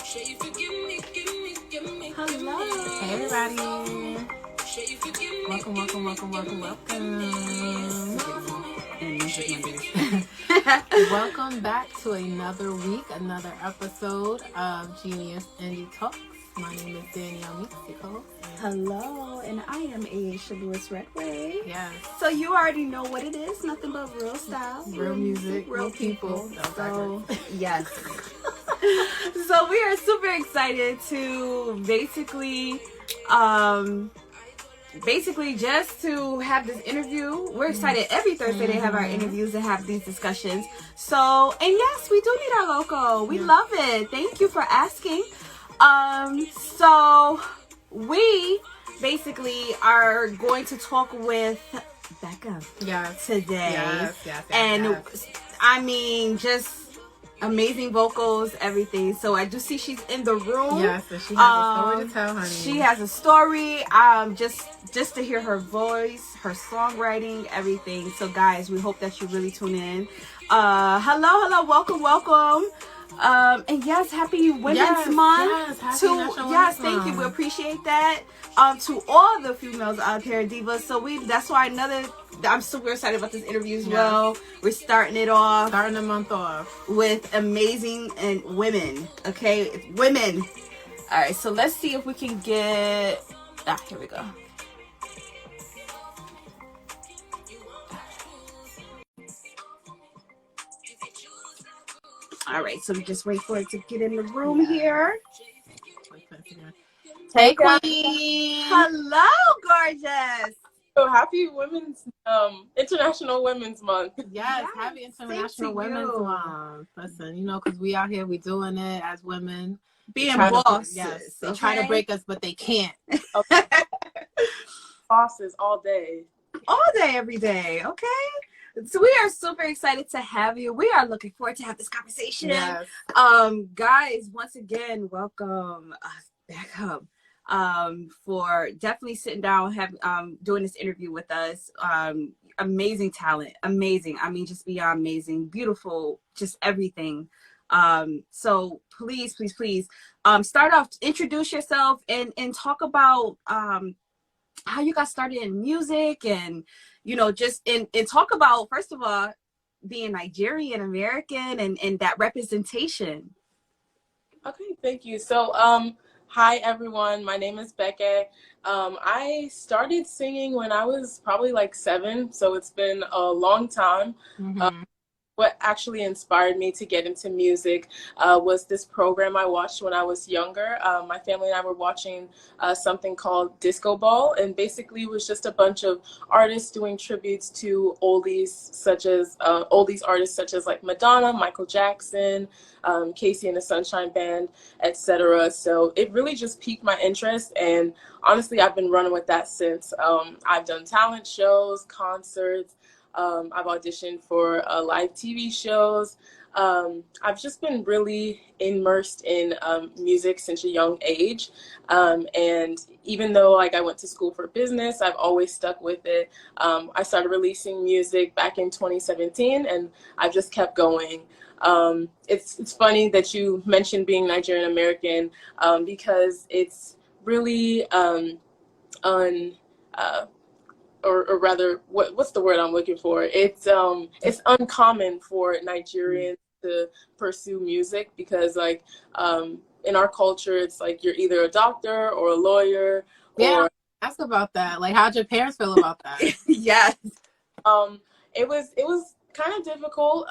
Hello. Hey everybody. Welcome. Welcome back to another week, another episode of Genius Indie Talks. My name is Danielle Mexico. Hello, and I am Aasha Redway. Yes. So you already know what it is, nothing but real style, real music, real people. So, yes. So we are super excited to basically just to have this interview. We're excited every Thursday they have our interviews and have these discussions. So, and yes, we do need our logo. We love it. Thank you for asking. So we basically are going to talk with Gbeke today. Yes. And I mean, just amazing vocals, everything. So I do see she's in the room. Yes, so she has a story to tell, honey. She has a story. Just to hear her voice, her songwriting, everything. So guys, we hope that you really tune in. Hello, welcome. And yes, happy Women's Month. Yes, happy National yes, Women's thank Month. you. We appreciate that. To all the females out there, divas. So that's why I'm super excited about this interview as well. We're starting the month off with amazing and women. Okay, it's women. All right, so let's see if we can get. Here we go. All right, so we just wait for it to get in the room here. Hey, Queen. Hello, gorgeous. So happy International Women's Month. Yes, happy International Women's Month. Listen, because we out here, we doing it as women. Being bosses. Yes, they try to break us, but they can't. Bosses all day. All day, every day, okay? So we are super excited to have you. We are looking forward to have this conversation. Yes. Guys, once again, welcome back up. For definitely sitting down, doing this interview with us. Amazing talent, amazing. I mean, just beyond amazing, beautiful, just everything. So please, start off, introduce yourself and talk about how you got started in music and just and talk about, first of all, being Nigerian American and that representation. Okay, thank you. So hi everyone, my name is Gbeke. I started singing when I was probably like 7, so it's been a long time. What actually inspired me to get into music was this program I watched when I was younger. My family and I were watching something called Disco Ball, and basically it was just a bunch of artists doing tributes to oldies artists such as like Madonna, Michael Jackson, Casey and the Sunshine Band, etc. So it really just piqued my interest, and honestly, I've been running with that since. I've done talent shows, concerts. I've auditioned for live TV shows. I've just been really immersed in music since a young age. And even though I went to school for business, I've always stuck with it. I started releasing music back in 2017, and I've just kept going. It's funny that you mentioned being Nigerian American because it's really or rather, what's the word I'm looking for? It's uncommon for Nigerians to pursue music because in our culture, it's like you're either a doctor or a lawyer. Yeah, ask about that. Like, how'd your parents feel about that? Yes. It was kind of difficult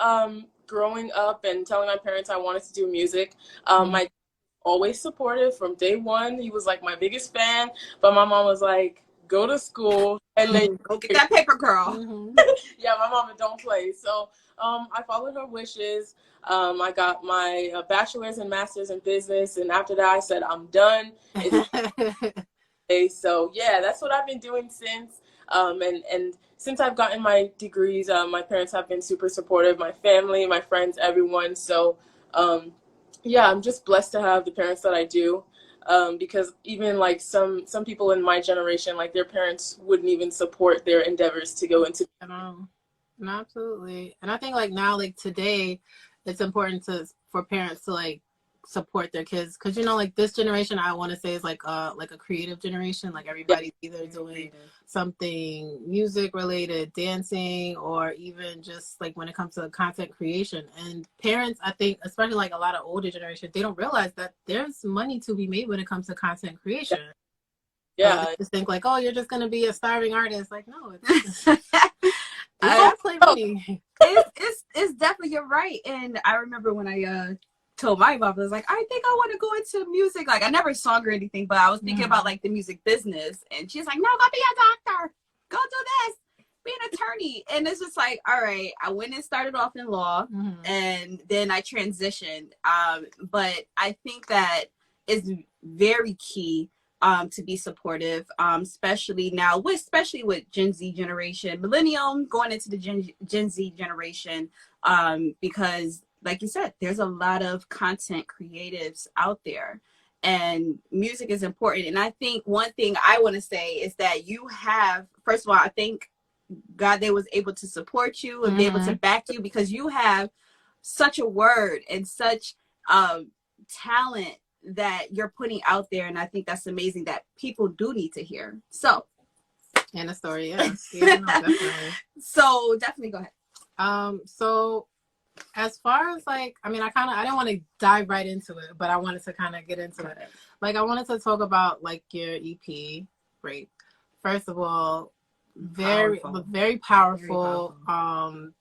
growing up and telling my parents I wanted to do music. My dad always supportive from day one. He was like my biggest fan, but my mom was like, go to school and then go get that paper, girl. Yeah, my mama don't play. So I followed her wishes. I got my bachelor's and master's in business, and after that I said I'm done. So yeah, that's what I've been doing since. And since I've gotten my degrees, my parents have been super supportive, my family, my friends, everyone. So yeah, I'm just blessed to have the parents that I do. Because even like some people in my generation, like their parents wouldn't even support their endeavors to go into. Absolutely. And I think like now, like today, it's important for parents to like support their kids, because like this generation, I want to say, is like a creative generation. Like everybody's either doing something music related, dancing, or even just like when it comes to content creation. And parents, I think, especially like a lot of older generations, they don't realize that there's money to be made when it comes to content creation. Yeah. They just think like, oh, you're just gonna be a starving artist. Like, no, it's I play money. It's definitely, you're right. And I remember when I told my mom, I was like, I think I want to go into music. Like, I never sung or anything, but I was thinking about like the music business. And she's like, no, go be a doctor. Go do this. Be an attorney. And it's just like, all right, I went and started off in law, and then I transitioned. But I think that is very key to be supportive, especially now, especially with Gen Z generation, millennium going into the Gen Z generation, because like you said, there's a lot of content creatives out there, and music is important. And I think one thing I want to say is that you have, first of all, I think God, they was able to support you and be able to back you, because you have such a word and such talent that you're putting out there. And I think that's amazing that people do need to hear. So, and a story, yes. Yeah, no, definitely. So definitely go ahead. So as far as like, I mean, I didn't want to dive right into it, but I wanted to kind of get into it. Like, I wanted to talk about like your EP, right? First of all, very powerful.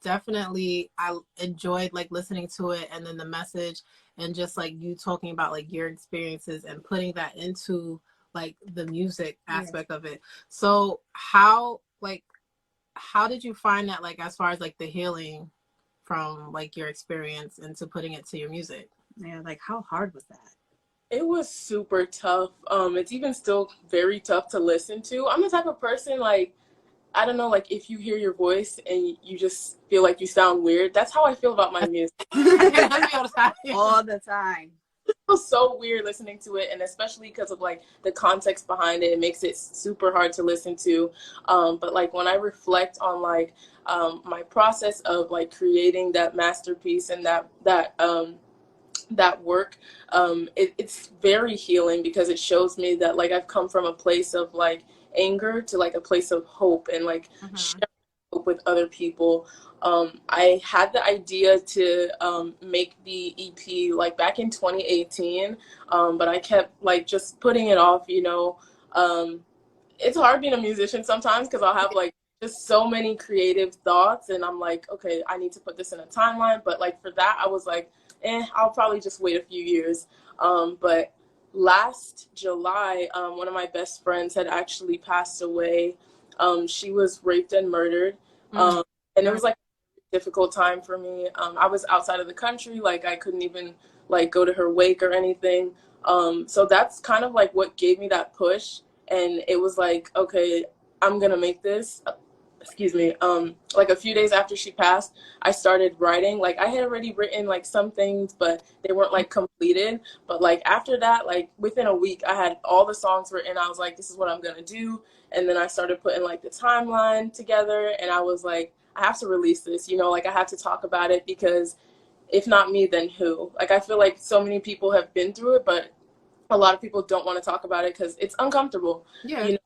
Definitely, I enjoyed like listening to it, and then the message, and just like you talking about like your experiences and putting that into like the music aspect of it. So how did you find that, like, as far as like the healing from like your experience into putting it to your music? Yeah, like how hard was that? It was super tough. It's even still very tough to listen to. I'm the type of person, like, I don't know, like if you hear your voice and you just feel like you sound weird, that's how I feel about my music. All the time. It feels so weird listening to it, and especially because of like the context behind it, it makes it super hard to listen to. But like when I reflect on like my process of like creating that masterpiece and that work, it's very healing, because it shows me that like I've come from a place of like anger to like a place of hope, and like sharing hope with other people. I had the idea to make the EP like back in 2018, but I kept like just putting it off. It's hard being a musician sometimes, because I'll have like just so many creative thoughts, and I'm like, okay, I need to put this in a timeline. But like for that, I was like, I'll probably just wait a few years. But last July, one of my best friends had actually passed away. She was raped and murdered. And it was like a difficult time for me. I was outside of the country. Like I couldn't even like go to her wake or anything. So that's kind of like what gave me that push. And it was like, okay, I'm going to make this. Excuse me. Like a few days after she passed, I started writing. Like I had already written like some things, but they weren't like completed. But like after that, like within a week, I had all the songs written. I was like, this is what I'm gonna do. And then I started putting like the timeline together, and I was like, I have to release this. Like I have to talk about it, because if not me, then who? Like I feel like so many people have been through it, but a lot of people don't want to talk about it because it's uncomfortable. Yeah.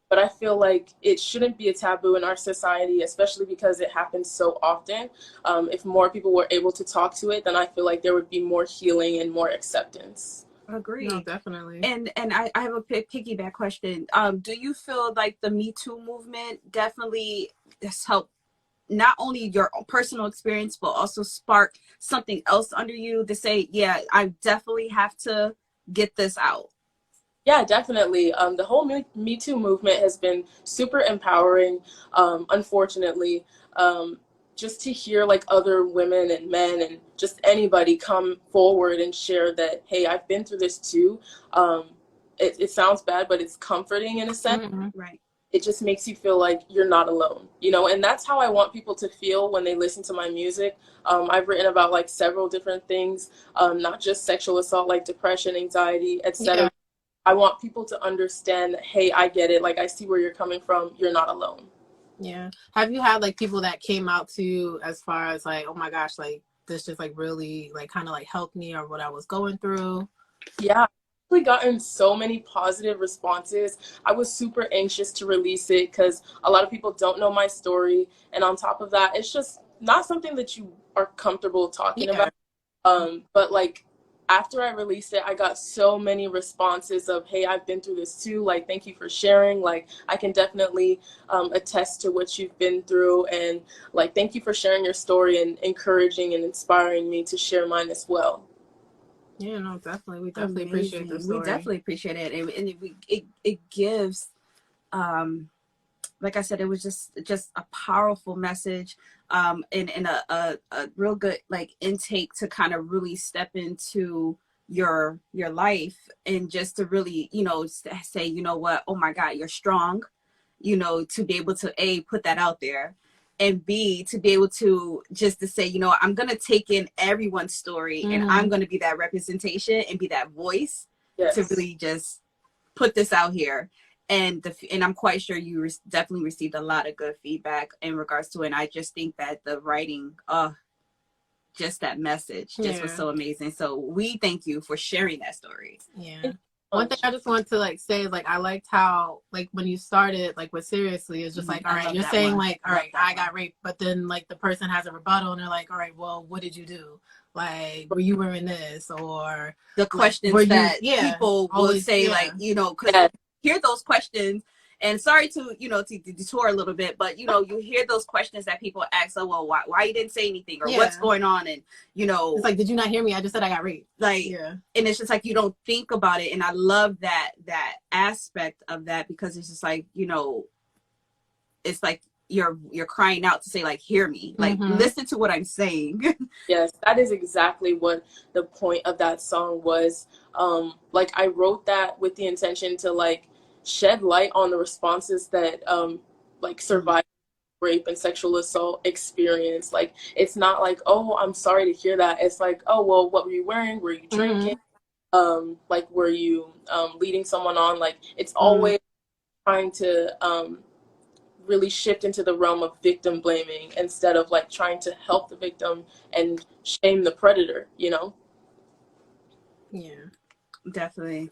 But I feel like it shouldn't be a taboo in our society, especially because it happens so often. If more people were able to talk to it, then I feel like there would be more healing and more acceptance. Agree. No, definitely. And I have a piggyback question. Do you feel like the Me Too movement definitely has helped not only your personal experience, but also spark something else under you to say, yeah, I definitely have to get this out? Yeah, definitely. The whole Me Too movement has been super empowering. Unfortunately, just to hear like other women and men and just anybody come forward and share that, hey, I've been through this too. It sounds bad, but it's comforting in a sense. Right. It just makes you feel like you're not alone, and that's how I want people to feel when they listen to my music. I've written about like several different things, not just sexual assault, like depression, anxiety, etc. Yeah. I want people to understand that, hey, I get it. Like, I see where you're coming from. You're not alone. Yeah. Have you had like people that came out to you as far as like, oh my gosh, like this just like really like kind of like helped me or what I was going through? Yeah, I've gotten so many positive responses. I was super anxious to release it because a lot of people don't know my story. And on top of that, it's just not something that you are comfortable talking Yeah. about. But like after I released it, I got so many responses of, hey, I've been through this too. Like, thank you for sharing. Like, I can definitely attest to what you've been through. And like, thank you for sharing your story and encouraging and inspiring me to share mine as well. Yeah, no, definitely. We definitely Amazing. appreciate the story. We definitely appreciate it. And it gives, like I said, it was just a powerful message, and a real good like intake to kind of really step into your life, and just to really, you know, say, you know what, oh my God, you're strong, you know, to be able to A, put that out there, and B, to be able to just to say, you know, I'm going to take in everyone's story, and I'm going to be that representation and be that voice to Yes. really just put this out here. And I'm quite sure you definitely received a lot of good feedback in regards to it. And I just think that the writing, just that message just was so amazing. So we thank you for sharing that story. Yeah. One thing I just want to like say is like I liked how like when you started like with Seriously, it's just like, all right, you're saying one. Like, all right, I got raped, but then like the person has a rebuttal and they're like, all right, well, what did you do? Like, were you wearing this? Or the questions like, that people will say, like, you know, because hear those questions. And sorry to, you know, to detour a little bit, but, you know, you hear those questions that people ask, oh, well, why you didn't say anything, or what's going on? And, you know, it's like, did you not hear me? I just said I got raped. Like, and it's just like, you don't think about it. And I love that aspect of that, because it's just like, you know, it's like you're crying out to say, like, hear me, like, listen to what I'm saying. Yes, that is exactly what the point of that song was. Like, I wrote that with the intention to like shed light on the responses that like survivors rape and sexual assault experience. Like, it's not like, oh, I'm sorry to hear that. It's like, oh, well, what were you wearing? Were you drinking? Like, were you leading someone on? Like, it's always trying to really shift into the realm of victim blaming instead of like trying to help the victim and shame the predator, you know? Yeah, definitely.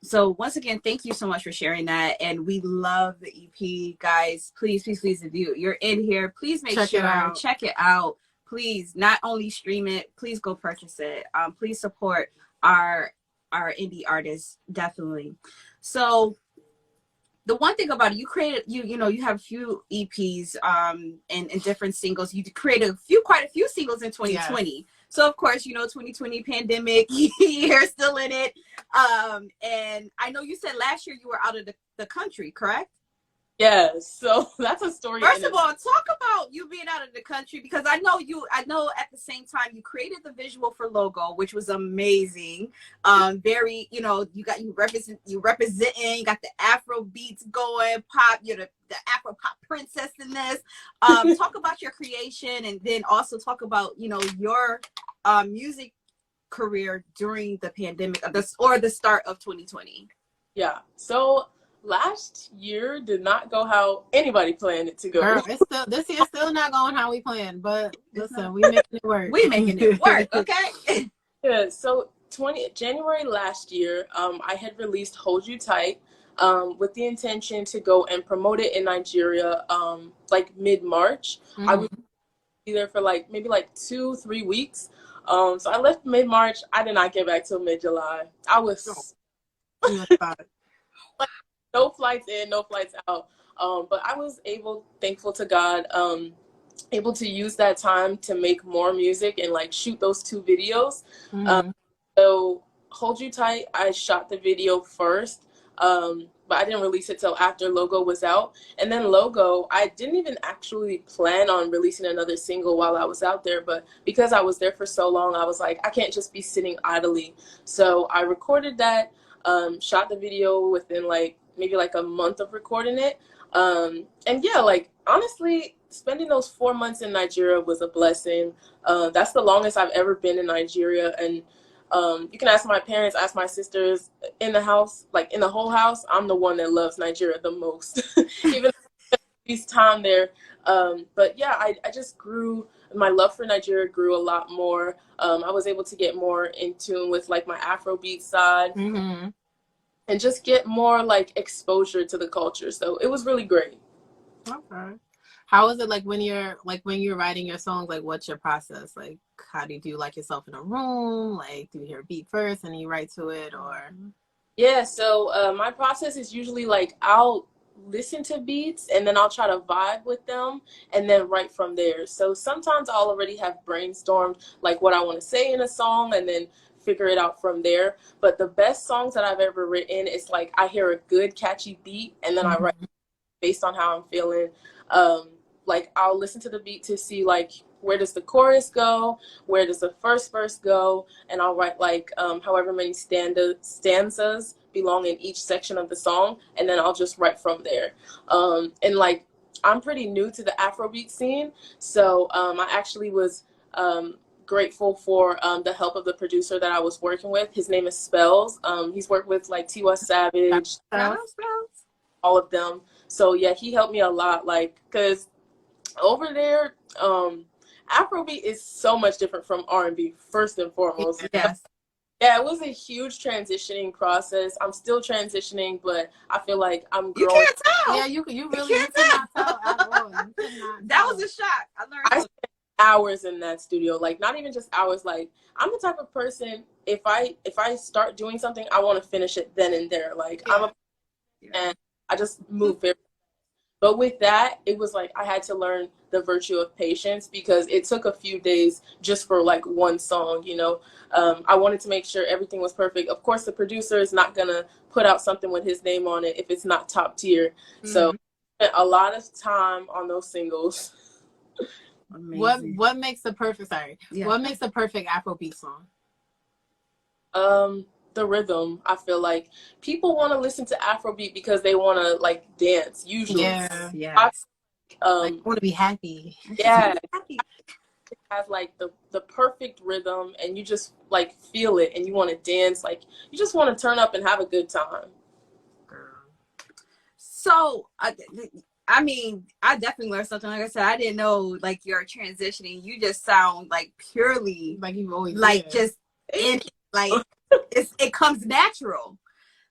So once again, thank you so much for sharing that. And we love the EP, guys. Please, if you're in here, please make sure, check it out. Please, not only stream it, please go purchase it. Please support our indie artists, definitely. So the one thing about it, you created, you know, you have a few EPs and different singles. You created quite a few singles in 2020. So of course, you know, 2020 pandemic, you're still in it. And I know you said last year you were out of the country, correct? Yes. So that's a story. First of all, talk about you being out of the country, because I know at the same time you created the visual for Logo, which was amazing. Very, you know, you representing, you got the Afro beats going, pop, you're the Afro pop princess in this. Talk about your creation, and then also talk about, you know, your music career during the pandemic, or the start of 2020. Yeah. So last year did not go how anybody planned it to go. Girl, this year's still not going how we planned, but listen, we making it work. We making it work, okay? Yeah. So January last year, I had released "Hold You Tight" with the intention to go and promote it in Nigeria, like mid-March. I would be there for like maybe like 2-3 weeks. So I left mid-March. I did not get back till mid-July. I was like, no flights in, no flights out. But I was thankful to God, able to use that time to make more music and like shoot those 2 videos. So Hold You Tight, I shot the video first, but I didn't release it till after Logo was out. And then Logo, I didn't even actually plan on releasing another single while I was out there, but because I was there for so long, I was like, I can't just be sitting idly. So I recorded that, shot the video within like maybe like a month of recording it. And yeah, like honestly, spending those 4 months in Nigeria was a blessing. That's the longest I've ever been in Nigeria. And you can ask my parents, ask my sisters in the house, like in the whole house, I'm the one that loves Nigeria the most, even this time there. But yeah, I just grew my love for Nigeria grew a lot more. I was able to get more in tune with like my Afrobeat side, and just get more like exposure to the culture. So it was really great. Okay. How is it like when you're writing your songs? Like, what's your process? Like, how do you do like yourself in a room? Like, do you hear a beat first and you write to it, or? Yeah, so my process is usually like I'll listen to beats and then I'll try to vibe with them and then write from there. So sometimes I'll already have brainstormed like what I want to say in a song and then figure it out from there. But the best songs that I've ever written is like I hear a good catchy beat and then I write based on how I'm feeling. Like I'll listen to the beat to see like where does the chorus go, where does the first verse go, and I'll write like however many stanzas belong in each section of the song, and then I'll just write from there. And like I'm pretty new to the Afrobeat scene, so I actually was grateful for the help of the producer that I was working with. His name is Spells. He's worked with like Tiwa Savage, all of them. So yeah, he helped me a lot, like, because over there, Afrobeat is so much different from R&B, first and foremost. Yes. Yeah, it was a huge transitioning process. I'm still transitioning, but I feel like I'm growing. You can't tell. Yeah, you really you cannot tell at all. That was a shock. I spent hours in that studio, like not even just hours. Like I'm the type of person, if I start doing something, I want to finish it then and there. Like and I just move very. But with that, it was like I had to learn the virtue of patience because it took a few days just for like one song, you know. I wanted to make sure everything was perfect. Of course, the producer is not going to put out something with his name on it if it's not top tier. So I spent a lot of time on those singles. Amazing. What makes the perfect what makes the perfect Afrobeat song? The rhythm. I feel like people want to listen to Afrobeat because they want to like dance usually. Yes. Like, want to be happy. Yeah. It has like the perfect rhythm and you just like feel it and you want to dance, like you just want to turn up and have a good time. So I mean, I definitely learned something. Like I said, I didn't know like you're transitioning. You just sound like purely like you've always like just in like it comes natural.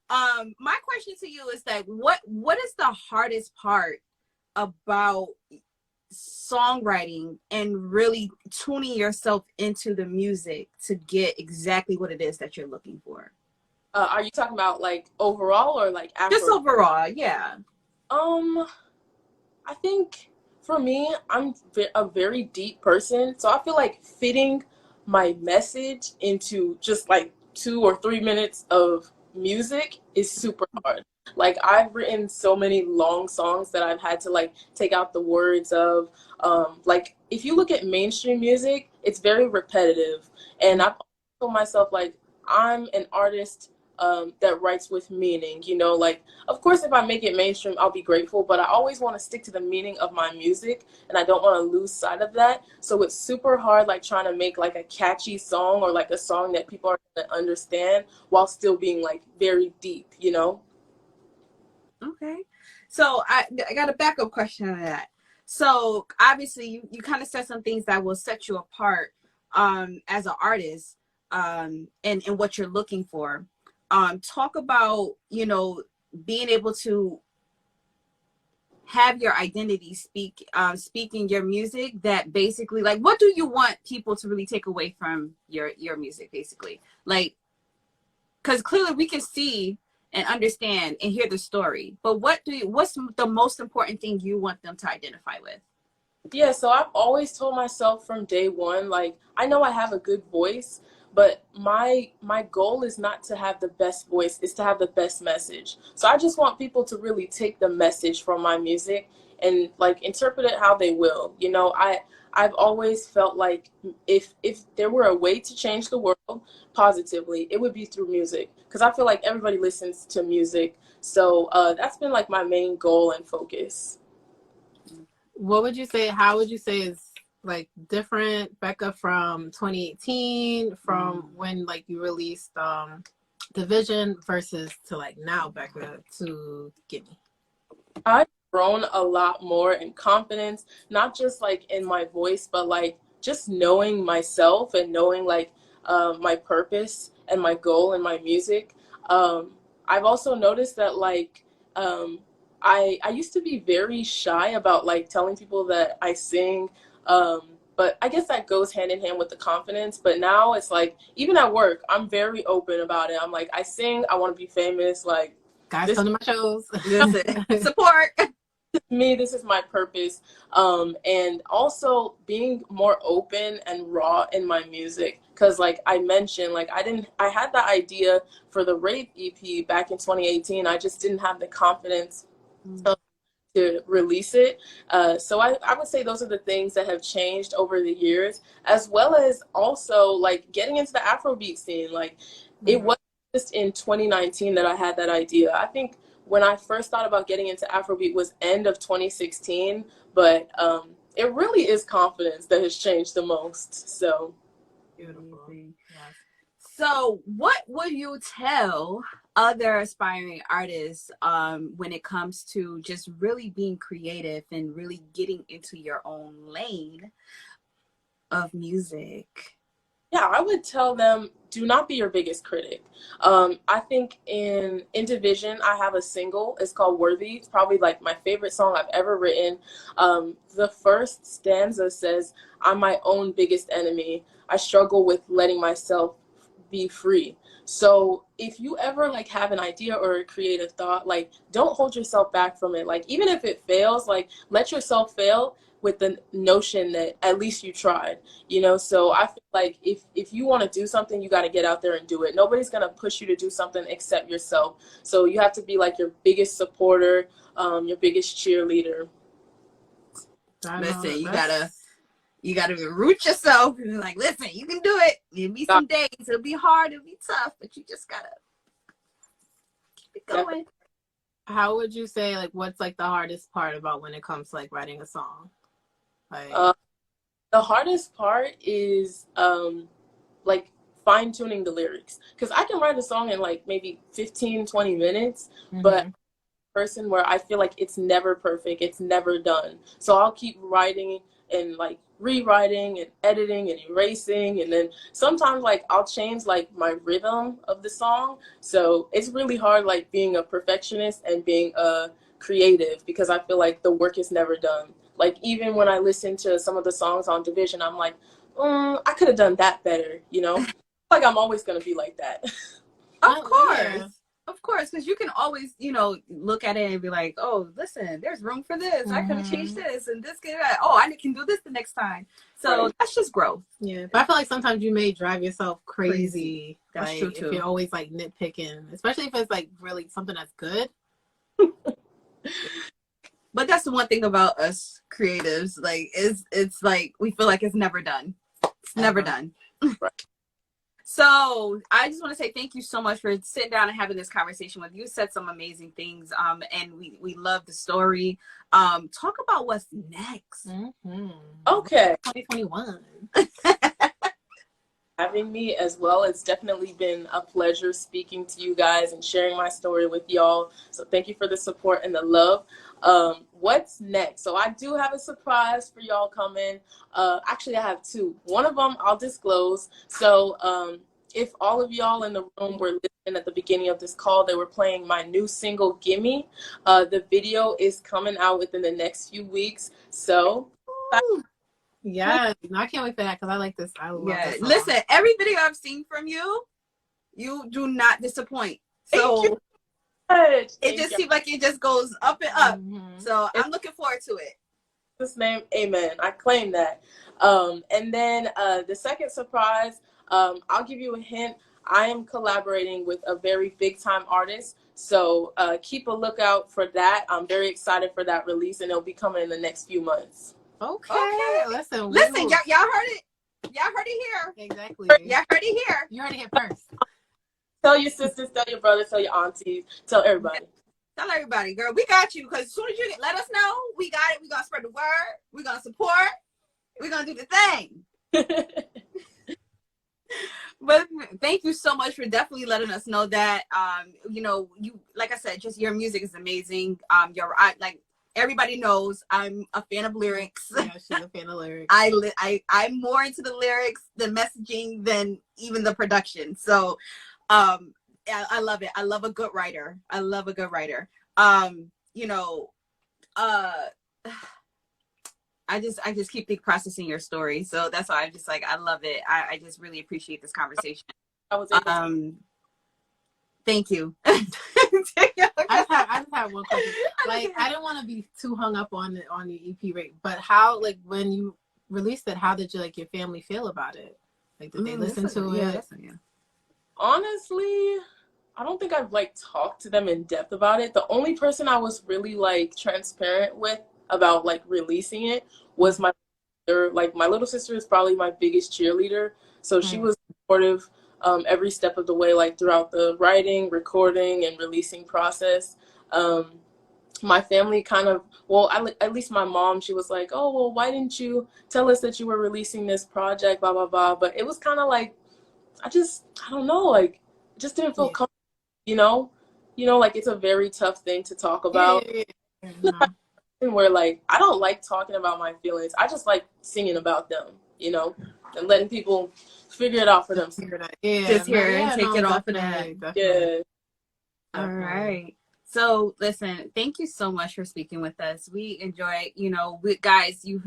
My question to you is that what is the hardest part about songwriting and really tuning yourself into the music to get exactly what it is that you're looking for? Are you talking about like overall or like Afro? Just overall, yeah. I think for me, I'm a very deep person, so I feel like fitting my message into just like 2 or 3 minutes of music is super hard. Like I've written so many long songs that I've had to like take out the words of. Like if you look at mainstream music, it's very repetitive, and I've told myself like I'm an artist that writes with meaning. You know, like of course if I make it mainstream, I'll be grateful, but I always want to stick to the meaning of my music, and I don't want to lose sight of that. So it's super hard, like trying to make like a catchy song or like a song that people are going to understand while still being like very deep. You know. Okay. So I got a backup question on that. So obviously you kind of said some things that will set you apart as an artist and what you're looking for. Talk about, you know, being able to have your identity speaking your music, that basically like what do you want people to really take away from your music basically? Like, because clearly we can see and understand and hear the story, but what's the most important thing you want them to identify with? Yeah, so I've always told myself from day one, like I know I have a good voice, but my goal is not to have the best voice, it's to have the best message. So I just want people to really take the message from my music and like interpret it how they will. You know, I've always felt like if there were a way to change the world positively, it would be through music, because I feel like everybody listens to music. So that's been like my main goal and focus. What would you say? How would you say is like different, Becca, from 2018, from when like you released Division versus to like now, Becca, to Gimme? I've grown a lot more in confidence, not just like in my voice, but like just knowing myself and knowing like my purpose and my goal in my music. I've also noticed that like I used to be very shy about like telling people that I sing. But I guess that goes hand in hand with the confidence. But now it's like, even at work, I'm very open about it. I'm like, I sing, I want to be famous. Like, Guys, this come to my shows. Listen, support. is me, this is my purpose. And also being more open and raw in my music. Cause like I mentioned, like I had the idea for the Rape EP back in 2018. I just didn't have the confidence to release it. So I would say those are the things that have changed over the years, as well as also like getting into the Afrobeat scene. Like it wasn't just in 2019 that I had that idea. I think when I first thought about getting into Afrobeat was end of 2016, but it really is confidence that has changed the most. So Beautiful. Yes. So what would you tell other aspiring artists when it comes to just really being creative and really getting into your own lane of music? yeah, I would tell them, do not be your biggest critic. I think in Division, I have a single. It's called Worthy. It's probably like my favorite song I've ever written. The first stanza says, I'm my own biggest enemy. I struggle with letting myself be free. So if you ever like have an idea or a creative thought, like don't hold yourself back from it. Like even if it fails, like let yourself fail with the notion that at least you tried, you know? So I feel like if you want to do something, you got to get out there and do it. Nobody's going to push you to do something except yourself. So you have to be like your biggest supporter, your biggest cheerleader. Listen, you gotta root yourself and be like, listen, you can do it. It'll be some days, it'll be hard, it'll be tough, but you just gotta keep it going. How would you say, like, what's like the hardest part about when it comes to like writing a song? Like, the hardest part is like fine tuning the lyrics, because I can write a song in like maybe 15-20 minutes, but person where I feel like it's never perfect, it's never done. So I'll keep writing and like rewriting and editing and erasing, and then sometimes like I'll change like my rhythm of the song. So it's really hard like being a perfectionist and being a creative, because I feel like the work is never done. Like even when I listen to some of the songs on Division, I'm like, I could have done that better, you know? Like I'm always gonna be like that. Of course. Of course, because you can always, you know, look at it and be like, oh, listen, there's room for this. I could have changed this and this. Oh, I can do this the next time. So that's just growth. Yeah, but I feel like sometimes you may drive yourself crazy. That's like, true too. If you're always like nitpicking, especially if it's like really something that's good. But that's the one thing about us creatives. Like, it's like we feel like it's never done. It's never done. Right. So I just want to say thank you so much for sitting down and having this conversation with you. You said some amazing things, and we love the story. Talk about what's next. Okay. 2021. Having me as well. It's definitely been a pleasure speaking to you guys and sharing my story with y'all. So thank you for the support and the love. What's next? So I do have a surprise for y'all coming. Actually, I have two. One of them I'll disclose. So if all of y'all in the room were listening at the beginning of this call, they were playing my new single, Gimme. The video is coming out within the next few weeks. So yeah, I can't wait for that because I like this. I love this song. Listen, every video I've seen from you, you do not disappoint. So it just seems like it just goes up and up. So I'm looking forward to it. This name, amen. I claim that. And then the second surprise, I'll give you a hint. I am collaborating with a very big time artist. So keep a lookout for that. I'm very excited for that release, and it'll be coming in the next few months. Okay. Listen, y'all heard it. Y'all heard it here. Exactly. Y'all heard it here. You heard it here first. Tell your sisters, tell your brothers, tell your aunties, tell everybody. Tell everybody, girl, we got you. Because as soon as you let us know, we got it. We're going to spread the word. We're going to support. We're going to do the thing. But thank you so much for definitely letting us know that, you know, you, like I said, just your music is amazing. everybody knows I'm a fan of lyrics. Yeah, she's a fan of lyrics. I'm more into the lyrics, the messaging than even the production. So I love it. I love a good writer. I love a good writer. You know, I just keep processing your story. So that's why I'm just like, I love it. I just really appreciate this conversation. I was able to. Thank you. I just have one question. Like, I didn't want to be too hung up on the EP rate, but how, like, when you released it, how did your family feel about it? Like, did they listen to it? Yeah. Honestly, I don't think I've like talked to them in depth about it. The only person I was really like transparent with about like releasing it was my sister. Like, my little sister is probably my biggest cheerleader, so she was supportive every step of the way, like throughout the writing, recording, and releasing process. My family kind of, well, at least my mom, she was like, oh, well, why didn't you tell us that you were releasing this project, blah, blah, blah. But it was kind of like, I don't know, like, it just didn't feel comfortable, you know? Like, it's a very tough thing to talk about. And where, like, I don't like talking about my feelings. I just like singing about them, and letting people figure it out for themselves. Just hear it and take it off of that. Yeah. All right. So listen, thank you so much for speaking with us. We enjoy, guys, you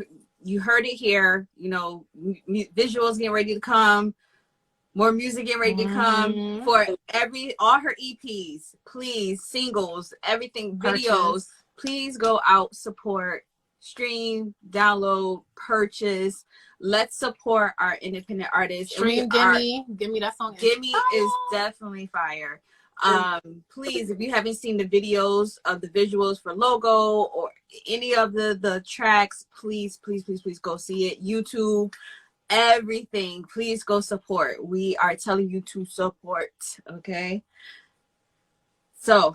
heard it here, visuals getting ready to come, more music getting ready to come for all her EPs, please, singles, everything, videos, please go out, support, stream, download, purchase. Let's support our independent artists. Stream Gimme, that song Gimme is definitely fire. Please, if you haven't seen the videos of the visuals for Logo or any of the tracks, please go see it. YouTube, everything, please go support. We are telling you to support. Okay, so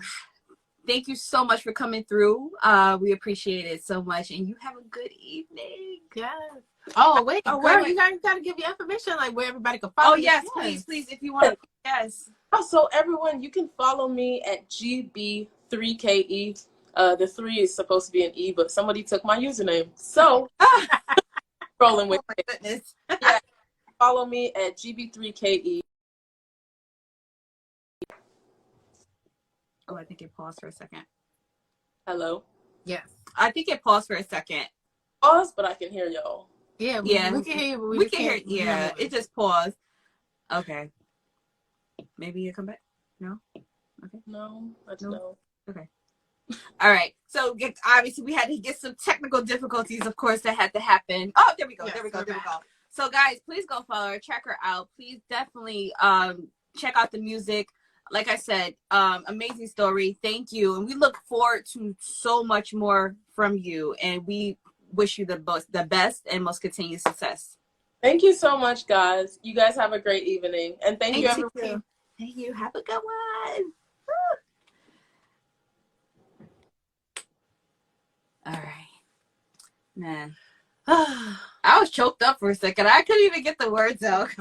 thank you so much for coming through. We appreciate it so much, and you have a good evening. Yes. Oh wait, girl, you guys gotta give your information, like where everybody can follow. Oh yes, please, if you want. Yes. Also, everyone, you can follow me at GB3KE. The 3 is supposed to be an E, but somebody took my username, so rolling with it. Goodness. Yeah, follow me at GB3KE. Oh, I think it paused for a second. Hello. Yes. I think it paused for a second. Pause, but I can hear y'all. Yeah, we can hear you. We can hear. Yeah, it just paused. Okay. Maybe you come back. No. Okay. No. Okay. All right. So obviously we had to get some technical difficulties, of course, that had to happen. Oh, there we go. Yes, there we go. So guys, please go follow her, check her out. Please definitely check out the music. Like I said, amazing story. Thank you. And we look forward to so much more from you. And we wish you the best and most continued success. Thank you so much, guys. You guys have a great evening. And thank you, everyone. Thank you. Have a good one. All right. Man. I was choked up for a second. I couldn't even get the words out. It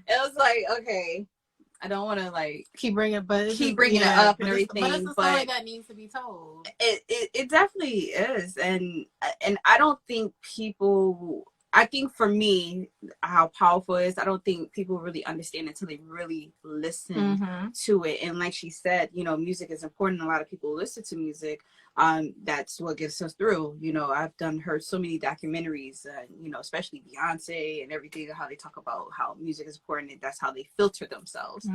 was like, okay, I don't want to like keep bringing it up and everything. But it's a story that needs to be told. It definitely is. And I don't think I think for me, how powerful it is, I don't think people really understand until they really listen to it. And like she said, music is important. A lot of people listen to music. That's what gets us through. I've heard so many documentaries, especially Beyonce and everything, how they talk about how music is important and that's how they filter themselves.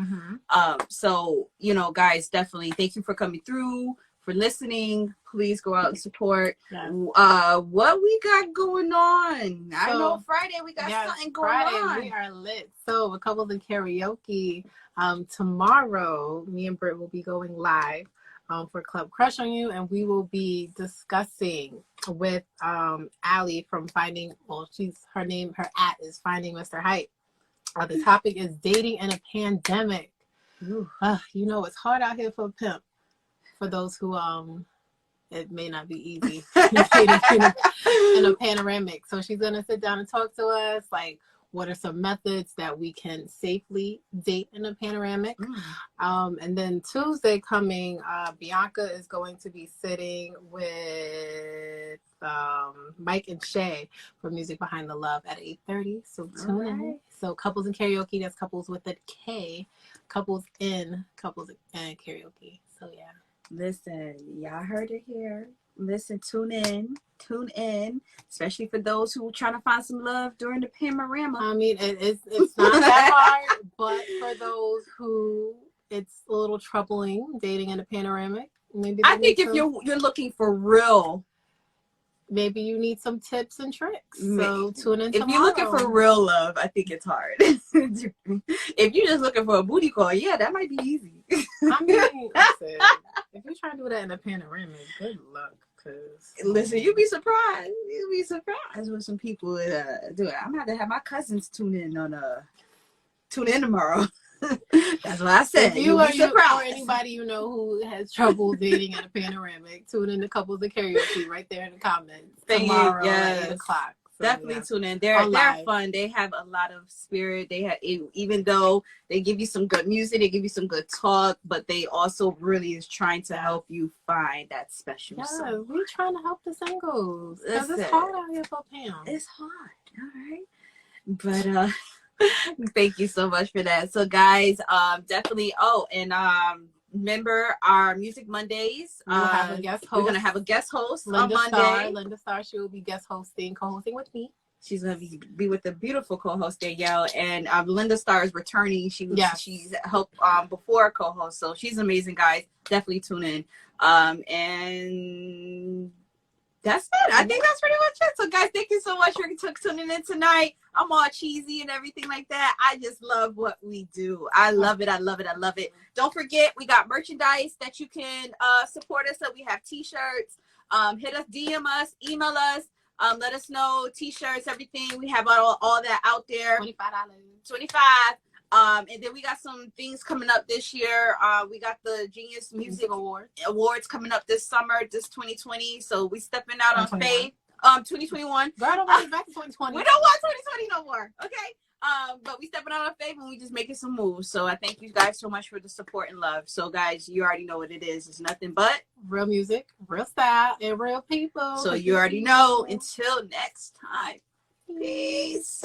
So, guys, definitely thank you for coming through, for listening. Please go out and support. What we got going on. So, I know Friday we got something going on. We are lit. So a couple of the karaoke. Tomorrow, me and Britt will be going live for Club Crush on You, and we will be discussing with Allie from Finding. Well, her at is Finding Mr. Hype. The topic is dating in a pandemic. It's hard out here for a pimp. For those who it may not be easy in a panoramic. So she's gonna sit down and talk to us, like what are some methods that we can safely date in a panoramic. And then Tuesday coming, Bianca is going to be sitting with Mike and Shay for Music Behind the Love at 8:30. So tune in. So Couples in Karaoke, that's couples with a K. Couples and karaoke. So yeah. Listen, y'all heard it here. Listen, tune in, especially for those who are trying to find some love during the panorama. I mean, it's not that hard, but for those who it's a little troubling dating in a panoramic, maybe I think if you're looking for real, maybe you need some tips and tricks. So tune in tomorrow. If you're looking for real love, I think it's hard. If you're just looking for a booty call, yeah, that might be easy. I mean, listen, if you're trying to do that in a panoramic, good luck. Listen, you'd be surprised. You'd be surprised when some people do it. I'm gonna have to have my cousins tune in tomorrow. That's what I said. If you or anybody you know who has trouble dating in a panoramic, tune in to Couples in Karaoke right there in the comments tomorrow at 8 o'clock. So, definitely tune in. They're fun. They have a lot of spirit. They have, even though they give you some good music, they give you some good talk, but they also really is trying to help you find that special someone. We're trying to help the singles because it's hard out here for Pam. It's hard. All right, but thank you so much for that. So guys, definitely. Oh, and remember our Music Mondays. We'll have a guest host. We're gonna have a guest host Linda on Monday. Linda Starr, she will be guest hosting, co-hosting with me. She's gonna be with the beautiful co-host Danielle, and Linda Starr is returning. She's helped before co-host, so she's amazing, guys. Definitely tune in. And that's it. I think that's pretty much it. So guys, thank you so much for tuning in tonight. I'm all cheesy and everything like that. I just love what we do. I love it. I love it. I love it. Don't forget, we got merchandise that you can support us. So we have t-shirts. Hit us, DM us, email us. Let us know, t-shirts, everything. We have all that out there. $25. $25. And then we got some things coming up this year. We got the Genius Music Awards coming up this summer, this 2020. So we stepping out on faith. 2021. Girl, don't want back to 2020. We don't want 2020 no more. Okay. But we stepping out on faith and we just making some moves. So I thank you guys so much for the support and love. So guys, you already know what it is. It's nothing but real music, real style, and real people. So you already know. Until next time. Peace.